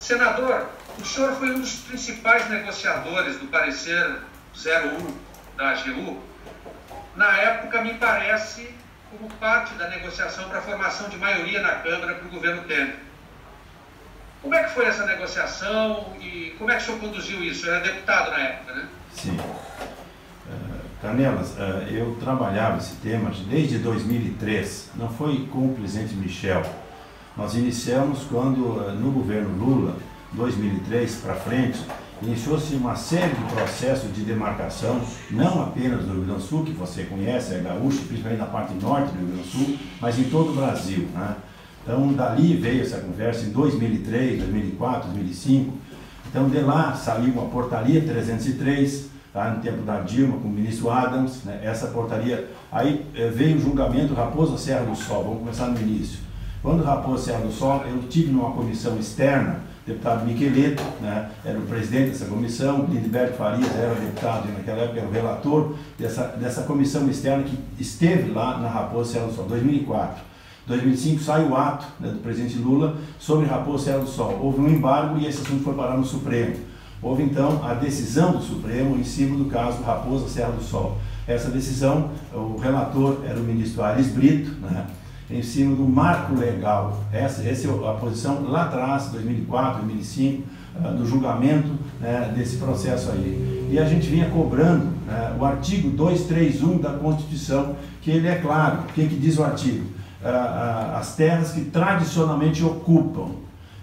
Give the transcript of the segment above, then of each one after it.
Senador, o senhor foi um dos principais negociadores do parecer 01 da AGU. Na época, me parece, como parte da negociação para a formação de maioria na Câmara para o governo Temer. Como é que foi essa negociação e como é que o senhor conduziu isso? Eu era deputado na época, né? Sim. Canelas, eu trabalhava esse tema desde 2003, não foi com o presidente Michel. Nós iniciamos quando, no governo Lula, 2003 para frente, iniciou-se uma série de processos de demarcação, não apenas do Rio Grande do Sul, que você conhece, é gaúcho, principalmente na parte norte do Rio Grande do Sul, mas em todo o Brasil, né? Então, dali veio essa conversa em 2003, 2004, 2005. Então, de lá saiu uma portaria 303, tá, no tempo da Dilma, com o ministro Adams, né? Essa portaria, aí veio o julgamento Raposa Serra do Sol, vamos começar no início. Quando Raposa Serra do Sol, eu tive numa comissão externa, o deputado Miqueleto, né, era o presidente dessa comissão, Lindbergh Farias era deputado, naquela época era o relator dessa comissão externa que esteve lá na Raposa Serra do Sol, 2004. 2005 sai o ato, né, do presidente Lula sobre Raposa Serra do Sol. Houve um embargo e esse assunto foi parar no Supremo. Houve então a decisão do Supremo em cima do caso Raposa Serra do Sol. Essa decisão, o relator era o ministro Aires Brito, né, em cima do marco legal. Essa é a posição lá atrás, 2004, 2005, do julgamento, né, desse processo aí. E a gente vinha cobrando, né, o artigo 231 da Constituição, que ele é claro. O que diz o artigo? As terras que tradicionalmente ocupam.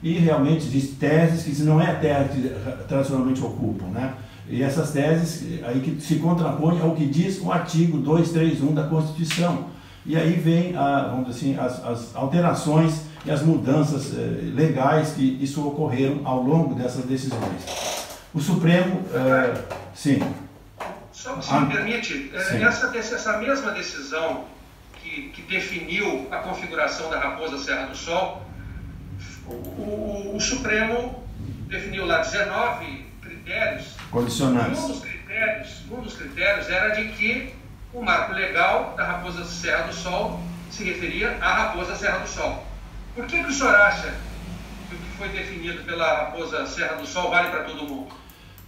E realmente diz teses que não é a terra que tradicionalmente ocupam, né? E essas teses aí que se contrapõem ao que diz o artigo 231 da Constituição. E aí vem, vamos dizer assim, as alterações e as mudanças legais que isso ocorreram ao longo dessas decisões. O Supremo, sim. Só se me permite, essa mesma decisão que definiu a configuração da Raposa Serra do Sol, o Supremo definiu lá 19 critérios. Condicionantes. Um dos critérios era de que o marco legal da Raposa Serra do Sol se referia à Raposa Serra do Sol. Por que o senhor acha que o que foi definido pela Raposa Serra do Sol vale para todo mundo?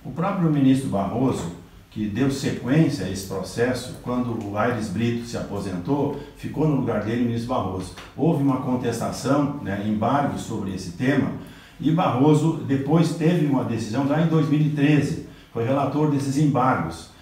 O próprio ministro Barroso, que deu sequência a esse processo, quando o Aires Brito se aposentou, ficou no lugar dele o ministro Barroso. Houve uma contestação, né, embargo sobre esse tema, e Barroso depois teve uma decisão, já em 2013, foi relator desses embargos.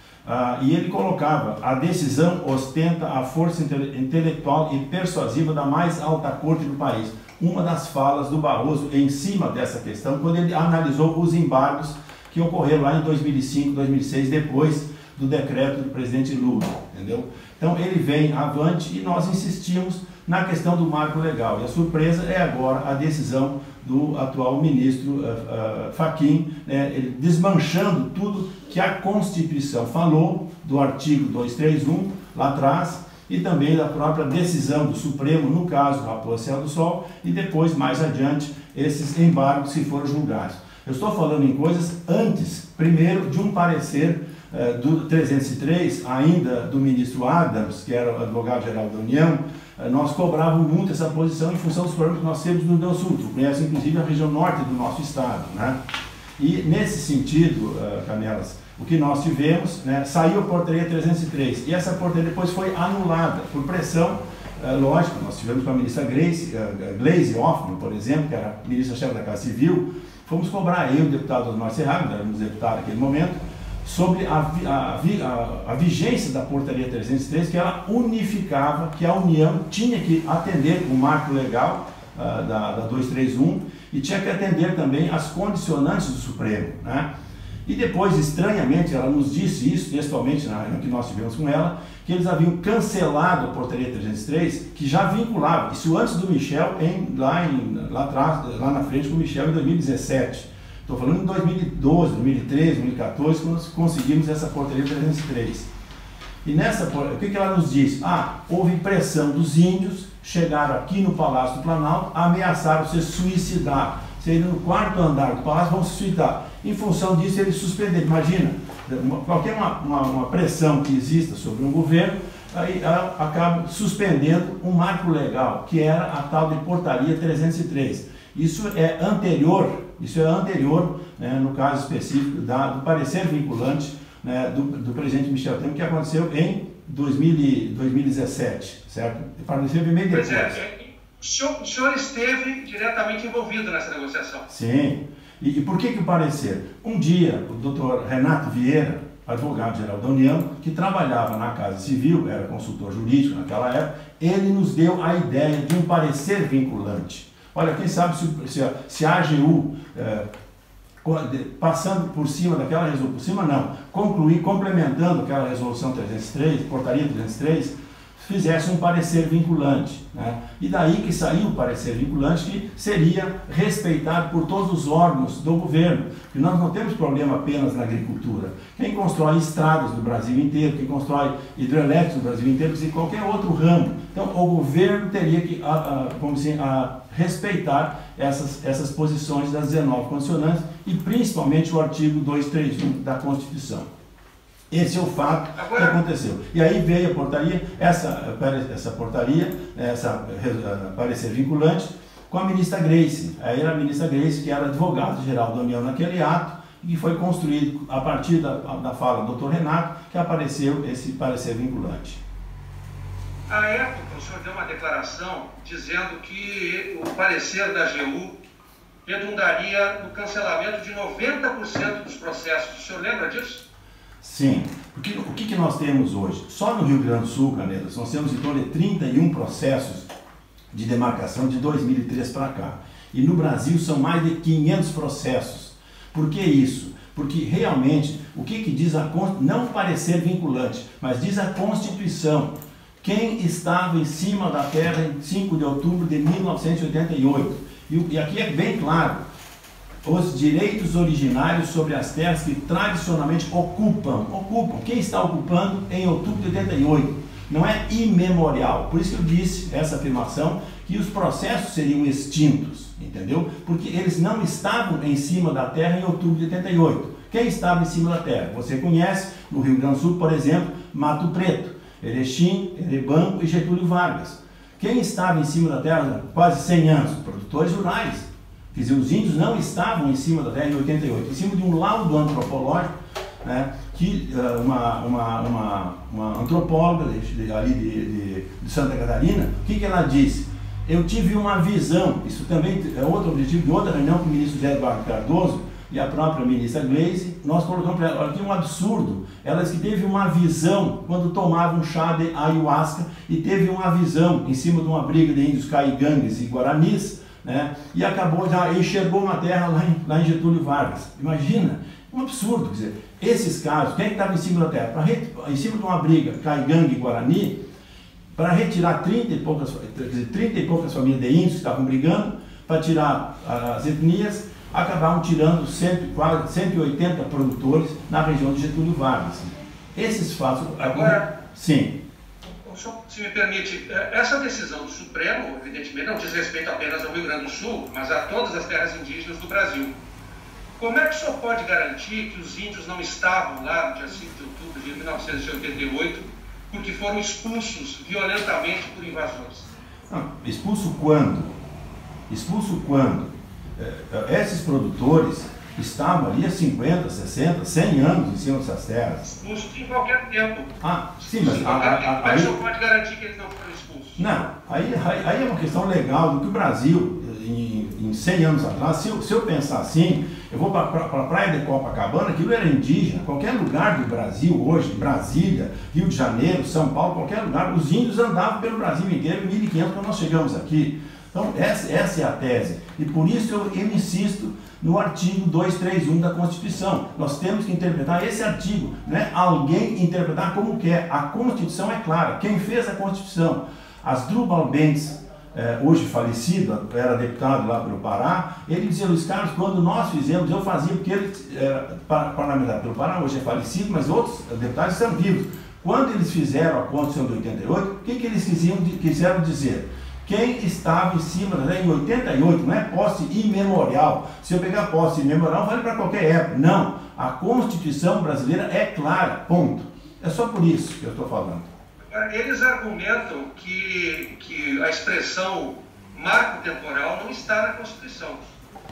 E ele colocava: a decisão ostenta a força intelectual e persuasiva da mais alta corte do país. Uma das falas do Barroso em cima dessa questão, quando ele analisou os embargos que ocorreram lá em 2005, 2006, depois do decreto do presidente Lula, entendeu? Então ele vem avante e nós insistimos na questão do marco legal. E a surpresa é agora a decisão do atual ministro Fachin, ele desmanchando tudo que a Constituição falou, do artigo 231 lá atrás, e também da própria decisão do Supremo, no caso Raposa Serra do Sol, e depois, mais adiante, esses embargos que foram julgados. Eu estou falando em coisas antes, primeiro, de um parecer do 303, ainda do ministro Adams, que era o advogado-geral da União. Nós cobrávamos muito essa posição em função dos problemas que nós temos no Rio Grande do Sul. Tu conhece, inclusive, a região norte do nosso estado, né? E, nesse sentido, Canelas, o que nós tivemos, né, saiu a portaria 303, e essa portaria depois foi anulada por pressão. Lógico, nós tivemos com a ministra Gleisi Hoffmann, por exemplo, que era ministra-chefe da Casa Civil. Fomos cobrar, eu, o deputado Osmar Serrano, éramos deputados naquele momento, sobre a vigência da portaria 303, que ela unificava, que a União tinha que atender o marco legal da 231 e tinha que atender também as condicionantes do Supremo, né? E depois, estranhamente, ela nos disse isso, textualmente, no que nós tivemos com ela, que eles haviam cancelado a portaria 303, que já vinculava, isso antes do Michel, lá atrás, lá na frente com o Michel, em 2017. Estou falando em 2012, 2013, 2014, quando nós conseguimos essa portaria 303. E nessa, o que ela nos disse? Houve pressão dos índios, chegaram aqui no Palácio do Planalto, ameaçaram se suicidar. Se ele no quarto andar do Palácio vão se suicidar. Em função disso, eles suspenderam. Imagina, qualquer uma pressão que exista sobre um governo, aí acaba suspendendo um marco legal, que era a tal de portaria 303. Isso é anterior isso é anterior, né, no caso específico do parecer vinculante, né, do presidente Michel Temer, que aconteceu em 2017, certo? O parecer bem depois. Pois o senhor esteve diretamente envolvido nessa negociação. Sim. E por que o parecer? Um dia, o doutor Renato Vieira, advogado-geral da União, que trabalhava na Casa Civil, era consultor jurídico naquela época, ele nos deu a ideia de um parecer vinculante. Olha, quem sabe se a AGU, passando por cima daquela resolução, por cima não, complementando aquela resolução 303, portaria 303, fizesse um parecer vinculante, né? E daí que saiu o parecer vinculante, que seria respeitado por todos os órgãos do governo. E nós não temos problema apenas na agricultura. Quem constrói estradas do Brasil inteiro, quem constrói hidrelétricos do Brasil inteiro, em qualquer outro ramo. Então, o governo teria que respeitar essas posições das 19 condicionantes e principalmente o artigo 231 da Constituição. Esse é o fato que aconteceu. E aí veio a portaria, essa parecer vinculante, com a ministra Gleice. Aí era a ministra Gleice, que era advogado-geral da União naquele ato, e que foi construído a partir da fala do doutor Renato, que apareceu esse parecer vinculante. À época, o senhor deu uma declaração dizendo que o parecer da AGU redundaria no cancelamento de 90% dos processos. O senhor lembra disso? Sim, porque o que nós temos hoje? Só no Rio Grande do Sul, Canelas, nós temos em torno de 31 processos de demarcação de 2003 para cá. E no Brasil são mais de 500 processos. Por que isso? Porque realmente, o que diz não parecer vinculante, mas diz a Constituição, quem estava em cima da terra em 5 de outubro de 1988. E aqui é bem claro, os direitos originários sobre as terras que tradicionalmente ocupam. Quem está ocupando em outubro de 88? Não é imemorial. Por isso que eu disse essa afirmação, que os processos seriam extintos, entendeu? Porque eles não estavam em cima da terra em outubro de 88. Quem estava em cima da terra? Você conhece, no Rio Grande do Sul, por exemplo, Mato Preto, Erechim, Erebango e Getúlio Vargas. Quem estava em cima da terra há quase 100 anos? Produtores rurais. Quer dizer, os índios não estavam em cima da terra em 88, em cima de um laudo antropológico, né, que uma antropóloga ali de Santa Catarina, o que ela disse? Eu tive uma visão, isso também é outro objetivo de outra reunião com o ministro José Eduardo Cardoso e a própria ministra Gleice, nós colocamos para ela, olha, que um absurdo, ela disse que teve uma visão quando tomava um chá de ayahuasca e teve uma visão em cima de uma briga de índios caigangues e guaranis, né? E acabou, já enxergou uma terra lá em Getúlio Vargas. Imagina, um absurdo, quer dizer, esses casos, quem estava em cima da terra, em cima de uma briga, Caigangue e Guarani, para retirar 30 e poucas famílias de índios que estavam brigando, para tirar as etnias, acabaram tirando quase 180 produtores na região de Getúlio Vargas. Esses fatos... Agora, sim. Se me permite, essa decisão do Supremo, evidentemente, não diz respeito apenas ao Rio Grande do Sul, mas a todas as terras indígenas do Brasil. Como é que o senhor pode garantir que os índios não estavam lá no dia 5 de outubro de 1988 porque foram expulsos violentamente por invasores? Não, expulso quando? Expulso quando? Esses produtores estavam ali há 50, 60, 100 anos em cima dessas terras. Expulsos em qualquer tempo. Sim, mas... Mas o senhor pode garantir que eles não foram expulsos? Não, aí é uma questão legal do que o Brasil, em 100 anos atrás, se eu pensar assim, eu vou para a praia de Copacabana, aquilo era indígena, qualquer lugar do Brasil hoje, Brasília, Rio de Janeiro, São Paulo, qualquer lugar, os índios andavam pelo Brasil inteiro em 1500 quando nós chegamos aqui. Então, essa é a tese. E por isso eu insisto no artigo 231 da Constituição. Nós temos que interpretar esse artigo, não é alguém interpretar como quer. A Constituição é clara. Quem fez a Constituição? Asdrubal Bentes, hoje falecido, era deputado lá pelo Pará, ele dizia, Luiz Carlos, quando nós fizemos, eu fazia porque ele era parlamentar pelo Pará, hoje é falecido, mas outros deputados estão vivos. Quando eles fizeram a Constituição de 88, o que eles quiseram dizer? Quem estava em cima da terra em 88, não é posse imemorial. Se eu pegar posse imemorial, vale para qualquer época. Não, a Constituição brasileira é clara, ponto. É só por isso que eu estou falando. Eles argumentam que a expressão marco temporal não está na Constituição.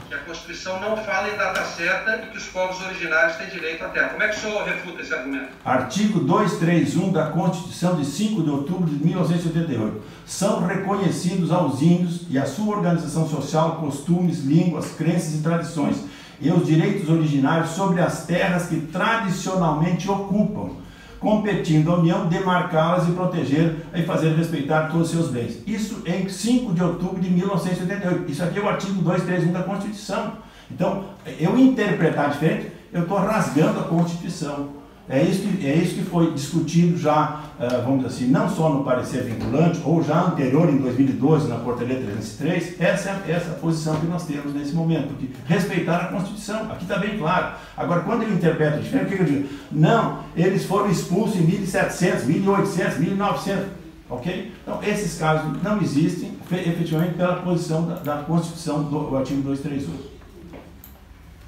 que a Constituição não fala em data certa e que os povos originários têm direito à terra. Como é que o senhor refuta esse argumento? Artigo 231 da Constituição de 5 de outubro de 1988. São reconhecidos aos índios e a sua organização social, costumes, línguas, crenças e tradições, e os direitos originários sobre as terras que tradicionalmente ocupam, competindo a União demarcá-las e proteger e fazer respeitar todos os seus bens. Isso em 5 de outubro de 1988. Isso aqui é o artigo 231 da Constituição. Então, eu interpretar diferente, eu estou rasgando a Constituição. É isso que foi discutido já, vamos dizer assim, não só no parecer vinculante, ou já anterior, em 2012, na Portaria 303, essa é a posição que nós temos nesse momento, porque respeitar a Constituição, aqui está bem claro. Agora, quando eu interpreto diferente, o que eu digo? Não, eles foram expulsos em 1700, 1800, 1900, ok? Então, esses casos não existem, efetivamente, pela posição da Constituição do artigo 231.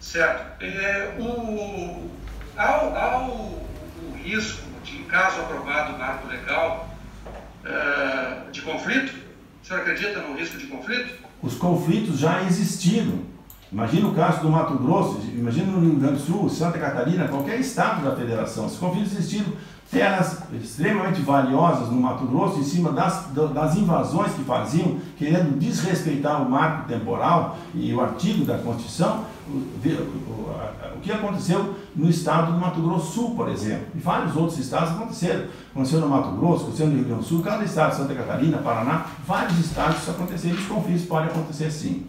Certo. Há o risco de, caso aprovado o marco legal, de conflito? O senhor acredita no risco de conflito? Os conflitos já existiram. Imagina o caso do Mato Grosso, imagina no Rio Grande do Sul, Santa Catarina, qualquer estado da federação. Os conflitos existiram. Terras extremamente valiosas no Mato Grosso, em cima das invasões que faziam, querendo desrespeitar o marco temporal e o artigo da Constituição. O que aconteceu no estado do Mato Grosso do Sul, por exemplo, e vários outros estados aconteceram. Aconteceu no Mato Grosso, aconteceu no Rio Grande do Sul, cada estado, Santa Catarina, Paraná, vários estados isso aconteceu, e os conflitos podem acontecer sim.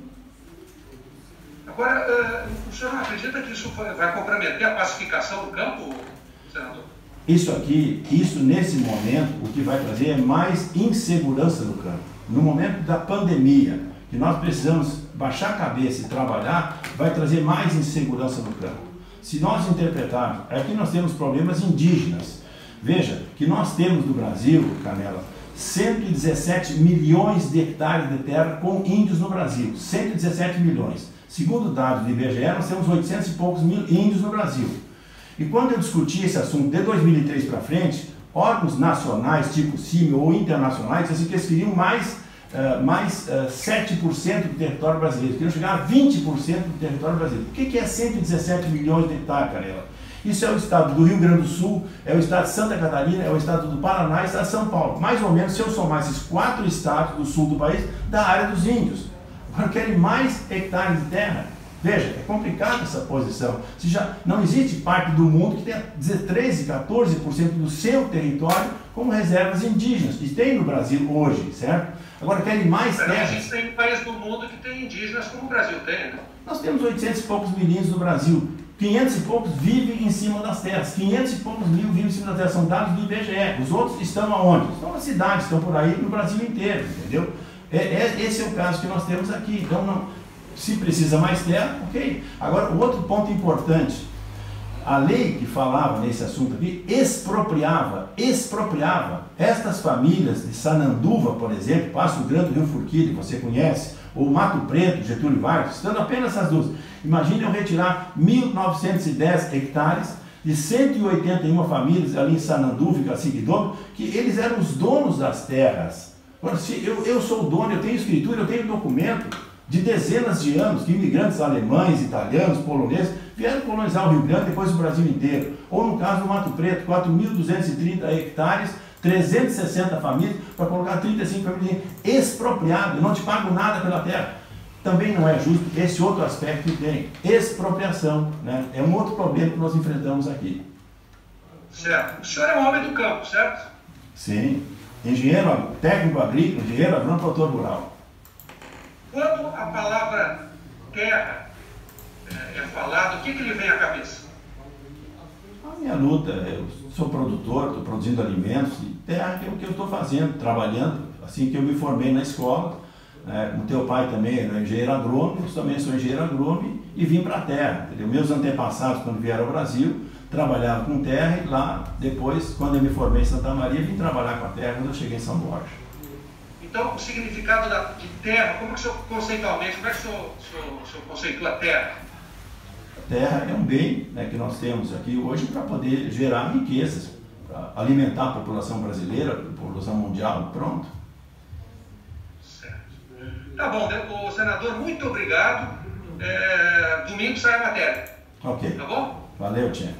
Agora, o senhor não acredita que isso vai comprometer a pacificação do campo, senador? Isso nesse momento, o que vai trazer é mais insegurança no campo. No momento da pandemia, que nós precisamos baixar a cabeça e trabalhar, vai trazer mais insegurança no campo. Se nós interpretarmos, aqui nós temos problemas indígenas. Veja que nós temos no Brasil, Canela, 117 milhões de hectares de terra com índios no Brasil. 117 milhões. Segundo dados do IBGE, nós temos 800 e poucos mil índios no Brasil. E quando eu discuti esse assunto de 2003 para frente, órgãos nacionais, tipo CIMI ou internacionais, assim, que eles queriam mais 7% do território brasileiro, queriam chegar a 20% do território brasileiro. O que é 117 milhões de hectares, Canela? Isso é o estado do Rio Grande do Sul, é o estado de Santa Catarina, é o estado do Paraná e o estado de São Paulo. Mais ou menos, se eu somar esses 4 estados do sul do país, da área dos índios. Agora querem mais hectares de terra. Veja, é complicada essa posição. Se já não existe parte do mundo que tenha 13, 14% do seu território como reservas indígenas. E tem no Brasil hoje, certo? Agora querem mais terras. A gente tem país do mundo que tem indígenas como o Brasil tem, né? Nós temos 800 e poucos mil índios no Brasil. 500 e poucos vivem em cima das terras. 500 e poucos mil vivem em cima das terras. São dados do IBGE. Os outros estão aonde? Estão nas cidades, estão por aí no Brasil inteiro, entendeu? Esse é o caso que nós temos aqui. Então, não, se precisa mais terra, ok. Agora, o outro ponto importante. A lei que falava nesse assunto aqui expropriava estas famílias de Sananduva, por exemplo, Passo Grande, Rio Forquilha, você conhece, ou Mato Preto, Getúlio Vargas, estando apenas essas duas. Imagine eu retirar 1.910 hectares de 181 famílias ali em Sananduva e Cacique-Domo, que eles eram os donos das terras. Agora, se eu sou o dono, eu tenho escritura, eu tenho documento de dezenas de anos que imigrantes alemães, italianos, poloneses vieram colonizar o Rio Grande, depois o Brasil inteiro. Ou no caso do Mato Preto, 4.230 hectares, 360 famílias, para colocar 35 famílias expropriado, eu não te pago nada pela terra. Também não é justo esse outro aspecto que tem, expropriação, né? É um outro problema que nós enfrentamos aqui. Certo. O senhor é um homem do campo, certo? Sim. Engenheiro técnico agrícola, engenheiro agrônomo, produtor rural. Quando a palavra terra é falada, o que lhe vem à cabeça? A minha luta, eu sou produtor, estou produzindo alimentos, e terra é o que eu estou fazendo, trabalhando, assim que eu me formei na escola. O teu pai também era engenheiro agrônomo, eu também sou engenheiro agrônomo e vim para a terra. Entendeu? Meus antepassados, quando vieram ao Brasil, trabalhavam com terra e lá, depois, quando eu me formei em Santa Maria, vim trabalhar com a terra quando eu cheguei em São Borja. Então, o significado de terra, como que o senhor conceitualmente, como é que o senhor conceitua a terra? A terra é um bem, né, que nós temos aqui hoje para poder gerar riquezas, para alimentar a população brasileira, a população mundial, pronto. Certo. Tá bom, senador, muito obrigado. domingo sai a matéria. Ok. Tá bom? Valeu, Tia.